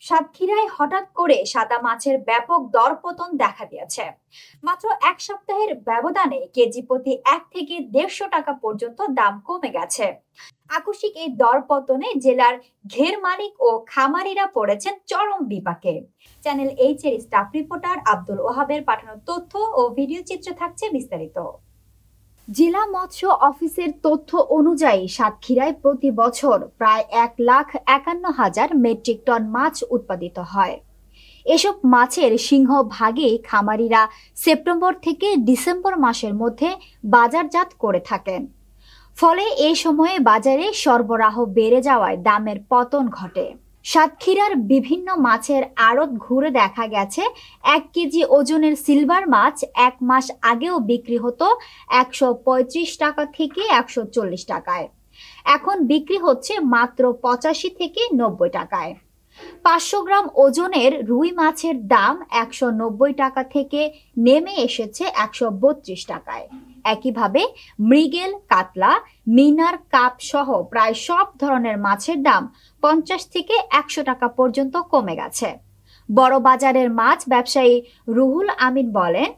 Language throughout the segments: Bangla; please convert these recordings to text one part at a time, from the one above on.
সাতক্ষীরায় হঠাৎ করে সাদা মাছের ব্যাপক দরপতন দেখা দিয়েছে। মাত্র এক সপ্তাহের ব্যবধানে কেজি প্রতি 1 থেকে 150 টাকা পর্যন্ত দাম কমে গেছে। আকস্মিক এই দরপতনে জেলার ঘের মালিক ও খামারিরা পড়েছেন চরম বিপাকে। চ্যানেল এইচ এর স্টাফ রিপোর্টার আব্দুল ওহাবের পাঠানো তথ্য ও ভিডিও চিত্র থাকছে বিস্তারিত। জেলা মৎস্য অফিসের তথ্য অনুযায়ী সাতক্ষীরায় প্রতি বছর প্রায় 1,51,000 মেট্রিক টন মাছ উৎপাদিত হয়। এসব মাছের সিংহভাগই খামারিরা সেপ্টেম্বর থেকে ডিসেম্বর মাসের মধ্যে বাজারজাত করে থাকেন। ফলে এই সময়ে বাজারে সরবরাহ বেড়ে যাওয়ায় দামের পতন ঘটে। সাতক্ষীরার বিভিন্ন মাছের আড়ত ঘুরে দেখা গেছে 1 কেজি ওজনের সিলভার মাছ 1 মাস আগেও বিক্রি হতো 135 টাকা থেকে 140 টাকায়, এখন বিক্রি হচ্ছে মাত্র 85 থেকে 90 টাকায়। 500 গ্রাম ওজনের রুই মাছের দাম 190 টাকা থেকে নেমে এসেছে 132 টাকায়। একইভাবে মৃগেল, কাতলা, মিনার, কাপ সহ প্রায় সব ধরনের মাছের দাম 50 থেকে 100 টাকা পর্যন্ত কমে গেছে। বড় বাজারের মাছ ব্যবসায়ী রুহুল আমিন বলেন,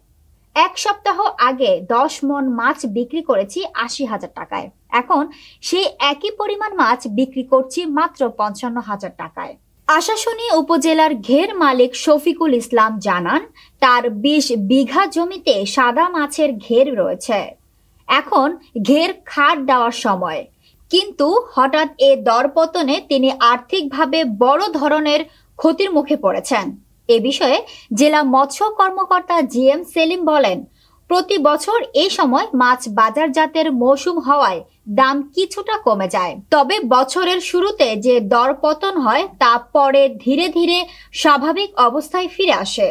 1 সপ্তাহ আগে 10 মণ মাছ বিক্রি করেছি 80,000 টাকায়, এখন সেই একই পরিমাণ মাছ বিক্রি করছি মাত্র 55,000 টাকায়। আশাশুনি উপজেলার ঘের মালিক শফিকুল ইসলাম জানান, তার 20 বিঘা জমিতে সাদা মাছের ঘের রয়েছে। এখন ঘের খাট দেওয়ার সময়, কিন্তু হঠাৎ এ দরপতনে তিনি আর্থিকভাবে বড় ধরনের ক্ষতির মুখে পড়েছেন। এ বিষয়ে জেলা মৎস্য কর্মকর্তা জিএম সেলিম বলেন, প্রতি বছর এই সময় মাছ বাজারজাতের মৌসুম হওয়ায় দাম কিছুটা কমে যায়, তবে বছরের শুরুতে যে দরপতন হয় তা পরে ধীরে ধীরে স্বাভাবিক অবস্থায় ফিরে আসে।